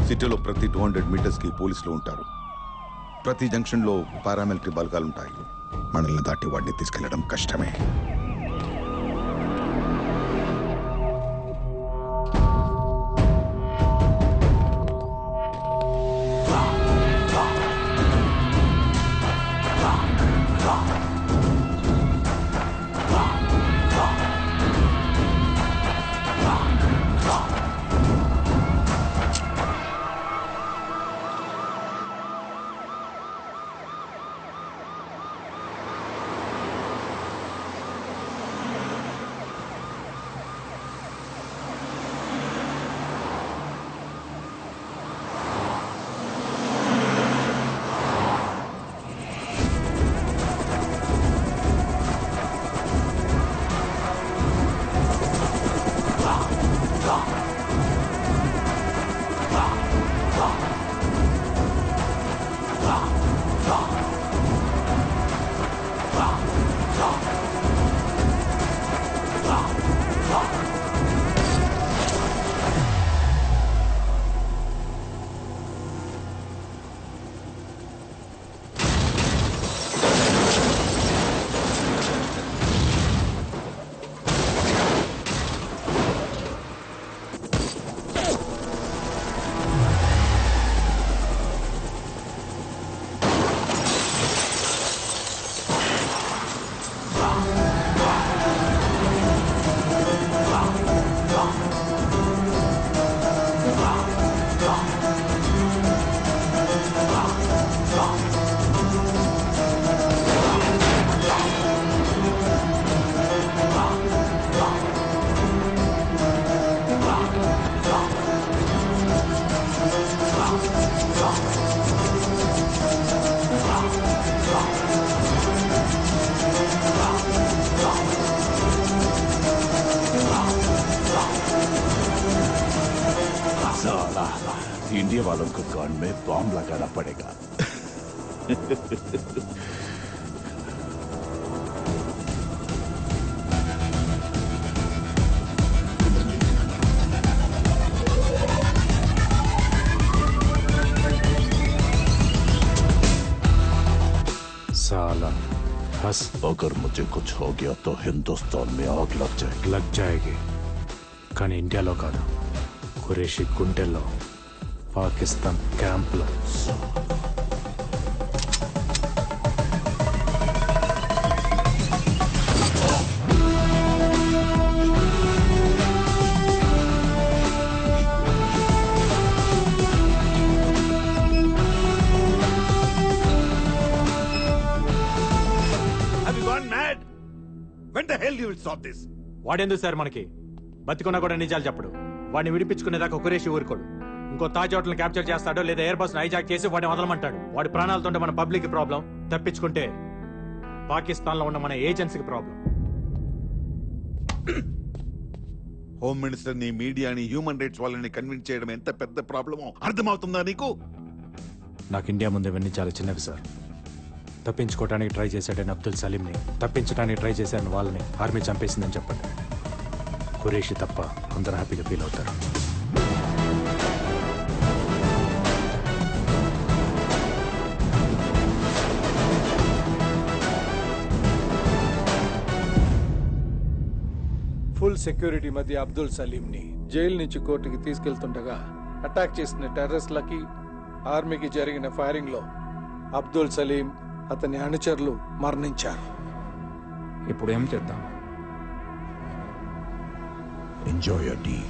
సిటీలో ప్రతి 200 మీటర్స్కి పోలీసులు ఉంటారు. ప్రతి జంక్షన్లో పారామిలిటరీ బలగాలుంటాయి. మనల్ని దాటి వాడిని తీసుకెళ్లడం కష్టమే. इंडिया वालों को कान में बॉम्ब लगाना पड़ेगा। साला हंस। अगर मुझे कुछ हो गया तो हिंदुस्तान में आग लग जाएगी కానీ ఇండియాలో కాదు, ఖురేషీ గుంటెల్లో, పాకిస్తాన్ క్యాంప్లో. Have you gone mad? When the hell you will stop this? వాడెందుకు సార్ మనకి? బతికున్నా కూడా నిజాలు చెప్పడు. వాడిని విడిపించుకునేదాకా ఖురేషీ ఊరుకోడు. ఇంకో తాజ్ హోటల్ని క్యాప్చర్ చేస్తాడో లేదా ఎయిర్ బస్ హైజాక్ చేసి వాడిని వదలమంటాడు. వాడి ప్రాణాలతో మన పబ్లిక్ ప్రాబ్లం, తప్పించుకుంటే పాకిస్తాన్ లో ఉన్న మన ఏజెన్సీకి ప్రాబ్లం. హోమ్ మినిస్టర్ ని, మీడియాని, హ్యూమన్ రైట్స్ వాళ్ళని కన్విన్స్ చేయడం ఎంత పెద్ద ప్రాబ్లమో అర్థమవుతుందా నీకు? నాకు ఇండియా ముందు ఇవన్నీ చాలా చిన్నవి సార్. తప్పించుకోవడానికి ట్రై చేశాడని అబ్దుల్ సలీంని, తప్పించడానికి ట్రై చేశాడని వాళ్ళని ఆర్మీ చంపేసిందని చెప్పండి. ఖురేషీ తప్ప అందరూ హ్యాపీగా ఫీల్ అవుతారు. ఫుల్ సెక్యూరిటీ మధ్య అబ్దుల్ సలీంని జైలు నుంచి కోర్టుకి తీసుకెళ్తుండగా అటాక్ చేసిన టెర్రరిస్టులకి, ఆర్మీకి జరిగిన ఫైరింగ్ లో అబ్దుల్ సలీం, అతని అనుచరులు మరణించారు. ఇప్పుడు ఏం చేద్దాం? Enjoy your tea.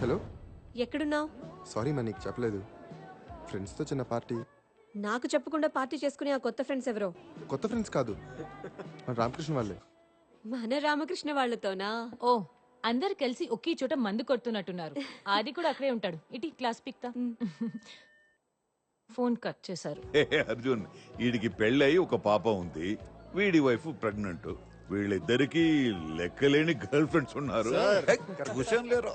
హలో, ఎక్కడున్నావు? సారీ మా నీకు చెప్పలేదు. ఫ్రెండ్స్తో చిన్న పార్టీ. నాకు చెప్పకుండా పార్టీ చేసుకునే ఆ కొత్త ఫ్రెండ్స్ ఎవరో? కొత్త ఫ్రెండ్స్ కాదు, మన రామకృష్ణ వాళ్ళే. మన రామకృష్ణ వాళ్ళతోనా? ఓ, అందరు కలిసి ఒకే చోట మందు కొడుతున్నట్టున్నారు. ఆది కూడా అక్కడే ఉంటాడు. ఇటీ క్లాస్ పిక్తా. ఫోన్ కట్ చేశారు. అర్జున్, వీడికి పెళ్ళయి ఒక పాప ఉంది, వీడి వైఫ్ ప్రెగ్నెంట్. వీళ్ళిద్దరికి లెక్కలేని గర్ల్ ఫ్రెండ్స్ ఉన్నారు క్వశ్చన్ లేరు.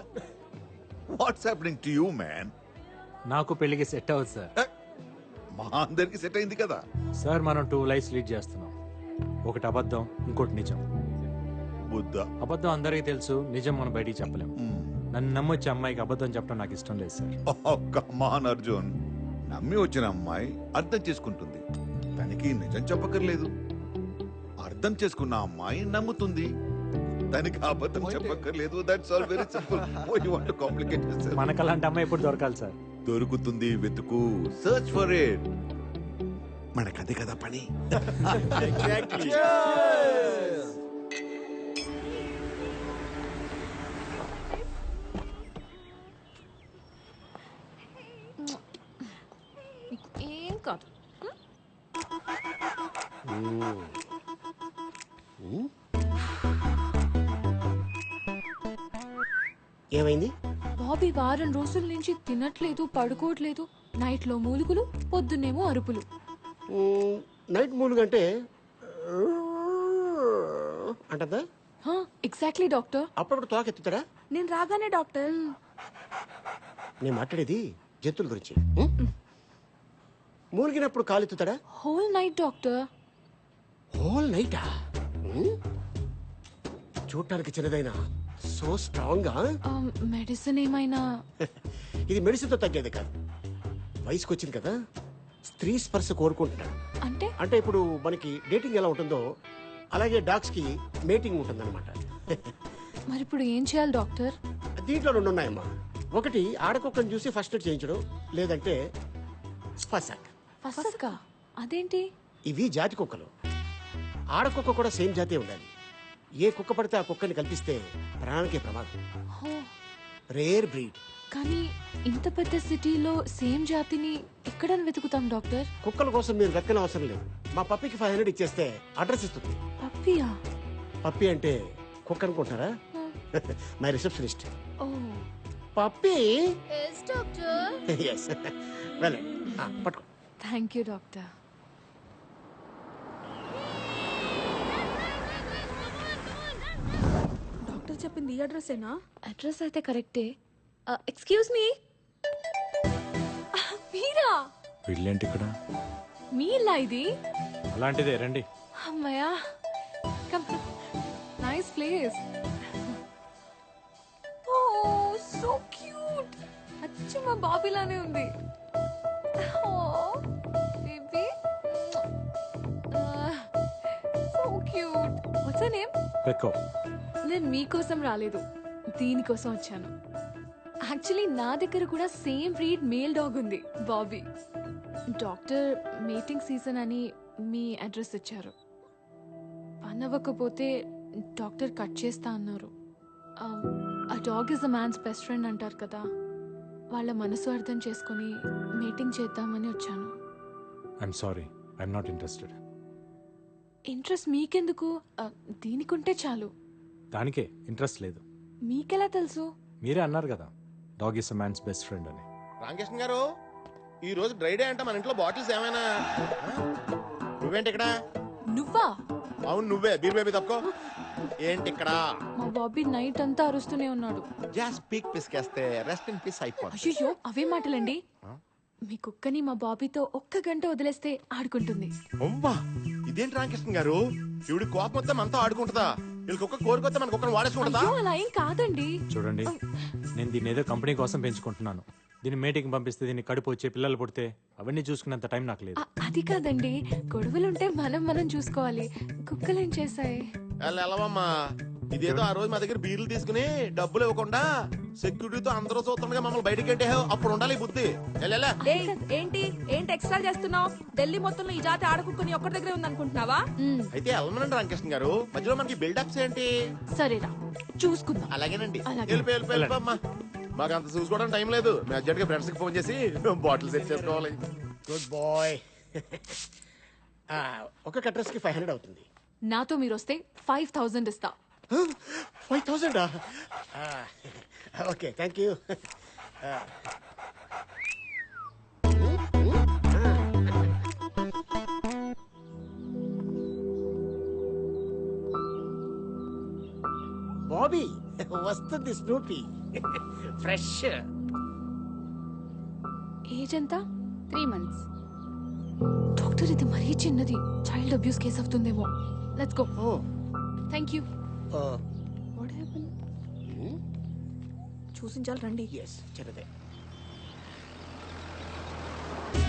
What's happening to you man? నాకు పెళ్లికి సెట్ అవ్వదు సార్. మా అందరికి సెట్ అయింది కదా. సార్ మనం 2 లైఫ్స్ లీడ్ చేస్తున్నాం. ఒకటి అబద్ధం, ఇంకోటి నిజం. బుద్ధ. అబద్ధం అందరికీ తెలుసు, నిజం మనం బయటికి చెప్పలేం. నన్ను నమ్మొచ్చే అమ్మాయికి అబద్ధం చెప్పడం నాకు ఇష్టం లేదు సార్. కమాన్ అర్జున్, నమ్మి వచ్చిన అమ్మాయి అర్థం చేసుకుంటుంది, తనకి నిజం చెప్పక్కర్లేదు. అర్థం చేసుకున్న అమ్మాయి నమ్ముతుంది, తనకి అబద్ధం చెప్పక్కర్లేదు. That's all very simple. You want to complicate this? మనకు అలాంటి అమ్మాయి ఎప్పుడు దొరకాలి సార్? దొరుకుతుంది, వెతుకు, సర్చ్ ఫర్ ఇట్. మనకదే కదా పని. ఏం కాదు. ఏమైంది? బాబీ వారం రోజుల నుంచి తినట్లేదు, పడుకోవట్లేదు. నైట్ లో మూలుగులు, పొద్దున్నేమో అరుపులు. నైట్ మూలుగంటే అంటదా? Exactly doctor. అప్పుడప్పుడు తోకెత్తుతాడా? నేను రాగానే డాక్టర్. నేను మాట్లాడేది జంతువుల గురించి. మూలిగినప్పుడు కాలెత్తుతాడా? Whole night doctor. హోల్ నైటా? చూడటానికి చిన్నదైనా సో స్ట్రాంగ్ గా. మెడిసిన్ ఏమైనా? ఇది మెడిసిన్ తో తగ్గేది కాదు. వయసుకు వచ్చింది కదా, స్త్రీ స్పర్శ కోరుకుంటున్నాడు. అంటే అంటే ఇప్పుడు మనకి డేటింగ్ ఎలా ఉంటుందో అలాగే డాగ్స్ కి మేటింగ్ ఉంటుందన్నమాట. మరి ఇప్పుడు ఏం చేయాలి డాక్టర్? దీంట్లో 2 ఉన్నాయమ్మా. ఒకటి ఆడకుక్కని చూసి ఫస్ట్ ఎయిడ్ చేయించడం, లేదంటే ఫసాక్. ఫసక అదేంటి? ఇవి జాతి కుక్కలు. ఆడకుక్క కూడా సేమ్ జాతే ఉండాలి. ఏ కుక్క పడితే ఆ కుక్కని కల్పిస్తే ప్రాణానికే ప్రమాదం. Rare breed. కానీ ఇంత పెద్ద సిటీలో సేమ్ జాతిని ఎక్కడ వెతుకుతాం డాక్టర్? కుక్కల కోసం మీరు వెతకని అవసరం లేదు. మా పప్పికి 500 ఇచ్చేస్తే అడ్రస్ ఇస్తుంది. పప్పియా? పప్పి అంటే కుక్క అనుకుంటారా? My receptionist. Oh puppy. Yes doctor. Yes. వెళ్ళండి, పట్టుకో. Thank you doctor. డాక్టర్ చెప్పింది ఈ అడ్రస్సేనా? అడ్రస్ అయితే కరెక్టే. Excuse me. మీరా? వీళ్ళేంటి ఇక్కడ? మీ ఇల్లా ఇది? అలాంటిదే, రండి. అమ్మయ్యా. Come. Nice place. Oh so cute. అచ్చు మా బాబీలానే ఉంది. Oh baby. So cute. What's your name? పెక్కో. నేను మీకోసం రాలేదు, దీనికోసం వచ్చాను. యాక్చువల్లీ నా దగ్గర కూడా సేమ్ బ్రీడ్ మేల్ డాగ్ ఉంది, బాబీ. డాక్టర్ మీటింగ్ సీజన్ అని మీ అడ్రస్ ఇచ్చారు. పని అవ్వకపోతే డాక్టర్ కట్ చేస్తా అన్నారు. ఆ dog is a man's best friend అంటారు కదా, వాళ్ళ మనసు అర్థం చేసుకుని మీటింగ్ చేద్దామని వచ్చాను. I'm sorry, I'm not interested. Interest మీకెందుకు? దీనికుంటే చాలు. దానికే ఇంట్రెస్ట్ లేదు. మీకెలా తెలుసు? మీరే అన్నారు కదా, dog is a man's best friend అని. రామకృష్ణ గారు, ఈ రోజు డ్రై డే అంటే మన ఇంట్లో బాటిల్స్ ఏమైనా? నువ్వేంటి ఇక్కడ? నువ్వా? అవును నువ్వే. బీర్ బేబీ తప్పుకో. ఏంటి ఇక్కడ? మా బాబీ నైట్ అంతా అరుస్తూనే ఉన్నాడు. జస్ట్ పీక్ పిసికేస్తే రెస్ట్ ఇన్ పీస్ అయిపోతుంది. అయ్యో అవే మాటలండి. మీ కుక్కని మా బాబీతో 1 గంట వదిలేస్తే ఆడుకుంటుంది. అమ్మా, ఇదేంటి రామకృష్ణ గారు? ఇవిడి కోపం వస్తే మనతో ఆడుకుంటుందా? వీళ్ళకి ఒక్క కోరికొస్తే మనకు ఒక్కరిని వాడేసుకుంటుందా? అయ్యో అలా ఏం కాదండి. చూడండి, నేను దీన్ని ఏదో కంపెనీ కోసం పెంచుకుంటున్నాను. దీన్ని మీటింగ్ పంపిస్తే దీన్ని కడుపు వచ్చే పిల్లలు పుడితే అవన్నీ చూసుకునేంత టైం నాకు లేదు. అది కాదండి, గొడవలుంటే మనం చూసుకోవాలి. కుక్కలేం చేశాయి? వెళ్ళవమ్మా. ఇదేదో ఆ రోజు మా దగ్గర బీర్లు తీసుకుని డబ్బులు ఇవ్వకుండా సెక్యూరిటీతో అందరూ చూస్తుండగా మమ్మల్ని బయటికి పెట్టేహావు. అప్పుడు ఉండాలి ఈ బుద్ధి. ఏంటి ఎక్స్ట్రా చేస్తున్నావు? ఢిల్లీ మొత్తంలో ఈ జాతి ఆడకుక్కని ఒక్కడి దగ్గరే ఉందనుకుంటున్నావా? అయితే వెళ్ళమనండి రామకృష్ణ గారు, మధ్యలో మనకి బిల్డప్స్ ఏంటి? సరేరా చూసుకుందాం. అలాగేనండి. అలాగే. వెళ్ళిపోమ్మా. మాకు అంత చూసుకోవడం టైం లేదు. మీ అర్జెంట్ గా ఫ్రెండ్స్ కి ఫోన్ చేసి బాటిల్ సెట్ చేసుకోవాలి. Good boy. ఒక అడ్రస్ కి 500 అవుతుంది. నాతో మీరు వస్తే 5000 ఇస్తా. 5000? Okay, thank you. బాబీ వస్తుంది స్నూపీ ఫ్రెష్. ఏజ్ ఎంత? 3 months. డాక్టర్ ఇది మరీ చిన్నది, చైల్డ్ అబ్యూస్ కేసు అవుతుందేమో. Let's go. Oh thank you. What happen? చూసించాలి రండి. ఎస్ చిన్నదే.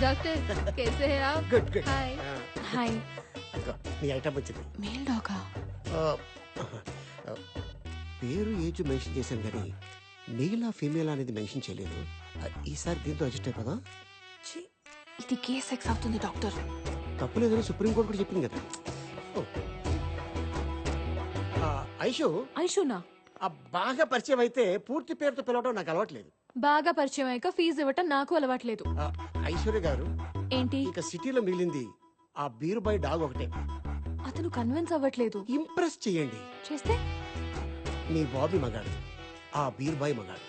Doctor, कैसे हैं आप? Good good. Hi. హాయ్. నీ ఐటమ్ వచ్చింది. మేల్ డాగా? పేరు ఏజ్ మెన్షన్ చేశాను కానీ మెయిల్ ఫీమేల్ అనేది మెన్షన్ చేయలేదు. ఈసారి దీంతో అడ్జస్ట్ అయిపోదా? ఇది కేస్ సెక్స్ అవుతుంది డాక్టర్. తప్పులేదని సుప్రీంకోర్టు కూడా చెప్పింది కదా. ఐషు ఐషునా? బాగా పరిచయం అయితే పూర్తి పేరుతో పిలవడం నాకు అలవాట్లేదు. బాగా పరిచయం అయ్యాక ఫీజు ఇవ్వటం నాకు అలవాట్లేదు. ఐశ్వర్య గారు ఏంటి? ఇక సిటీలో మిగిలింది ఆ బీరుబాయ్ డాగ్ ఒకటే. అతను కన్విన్స్ అవ్వట్లేదు. ఇంప్రెస్ చేయండి. చేస్తే? మీ బాబీ మగాడు, ఆ బీరుబాయ్ మగాడు.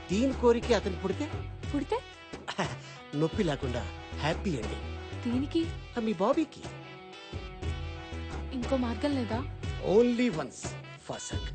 దీని కోరిక అతనికి పుడితే నొప్పి లేకుండా హ్యాపీ అండి. దీనికి? మీ బాబీకి ఇంకో మార్గం లేదా? ఓన్లీ వన్స్ ఫర్ సంగ్.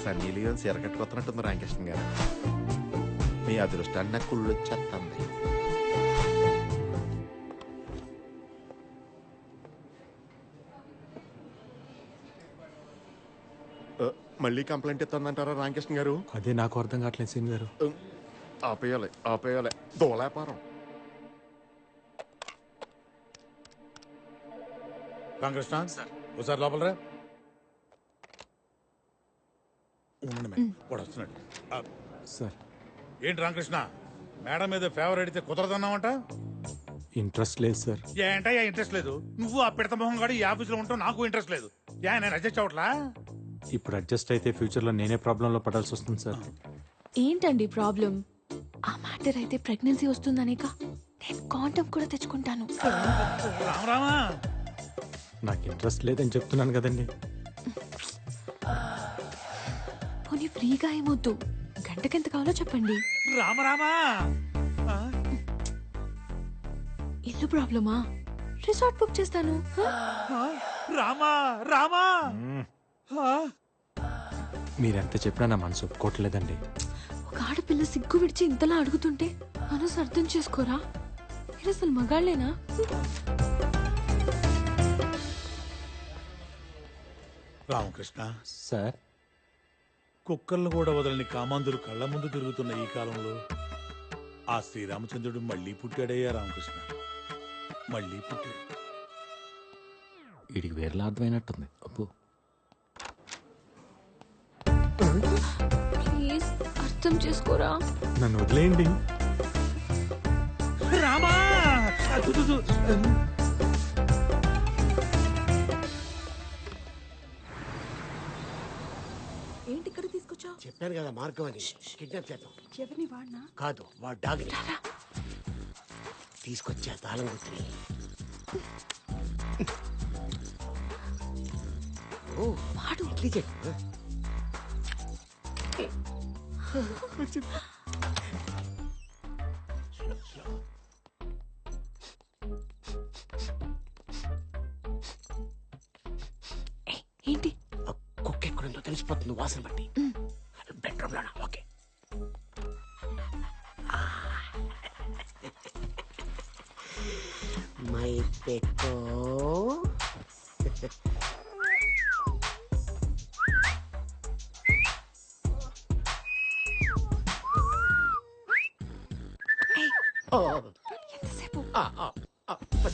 సన్నీ లియోన్ సిరకట్టుకొస్తున్నట్టుంది రామకృష్ణ గారు. మీ అదృష్టాన్ని నాకు కుళ్ళు వచ్చేస్తుంది. మళ్ళీ కంప్లైంట్ ఇస్తుందంటారా రామకృష్ణ గారు? అదే నాకు అర్థం కావట్లేదు సీన్ గారు. ఆపేయాలి దోలాపారం. రామకృష్ణ ఒకసారి లోపల రా. వాడు వస్తున్నాడు. సార్ ఏంటి రామకృష్ణ, మేడం మీద ఫేవర్ అడిగితే కుదరదన్నావంట? ఇంట్రెస్ట్ లేదు సార్. ఏంటయ్యా ఇంట్రెస్ట్ లేదు? నువ్వు ఆ పిడత మొహం గాడు ఈ ఆఫీసులో ఉంటావు, నాకు ఇంట్రెస్ట్ లేదు. నేను అడ్జస్ట్ అవట్లా. ఇప్పుడు అడ్జస్ట్ అయితే ఫ్యూచర్ లో నేనే ప్రాబ్లం లో పడాల్సి వస్తుంది సార్. ఏంటండి ప్రాబ్లం? ఆ మ్యాటర్ అయితే ప్రెగ్నెన్సీ వస్తుందనేక నేను కాండం కూడా తెచ్చుకుంటాను. రామా నాకు ఇంట్రెస్ట్ లేదని చెప్తున్నాను కదండి. పోనీ ఫ్రీగా ఏమొద్దు, గంటకెంత కావాలో చెప్పండి. రామా ఇల్లు ప్రాబ్లమా? రిసార్ట్ బుక్ చేస్తాను. రామా మీరెంత చెప్పినా నా మనసు ఒప్పుకోవట్లేదండి. ఒక ఆడపిల్ల సిగ్గు విడిచి ఇంతలా అడుగుతుంటే మనసు అర్థం చేసుకోరా? మీరు అసలు మగాళ్ళేనా? రామకృష్ణ సార్, కుక్కలను కూడా వదలని కామాంధులు కళ్ళ ముందు తిరుగుతున్న ఈ కాలంలో ఆ శ్రీరామచంద్రుడు మళ్ళీ పుట్టాడయ్యా రామకృష్ణ, మళ్ళీ పుట్టాడు. వీడికి వేరేలా అర్థమైనట్టుంది. అప్పు ప్లీజ్ అర్థం చేసుకోరా. నన్ను వదిలేయండి. రామా ఏంటి ఇక్కడ తీసుకొచ్చా? చెప్పాను కదా మార్గం అని. కిడ్నాప్ చేద్దాం. ఎవరిని? వాడినా? కాదు, వాడు డాగ్ తీసుకొచ్చా తాళం గుర్తుని. ఓ వాడు ఇడ్లీ చెట్టు. ఏంటి? కుక్క ఎక్కడుందో తెలిసిపోతుంది వాసన బట్టి. బెడ్రూమ్ లోనా? ఓకే. మై పెక్కో ఎంతసేపు? పద.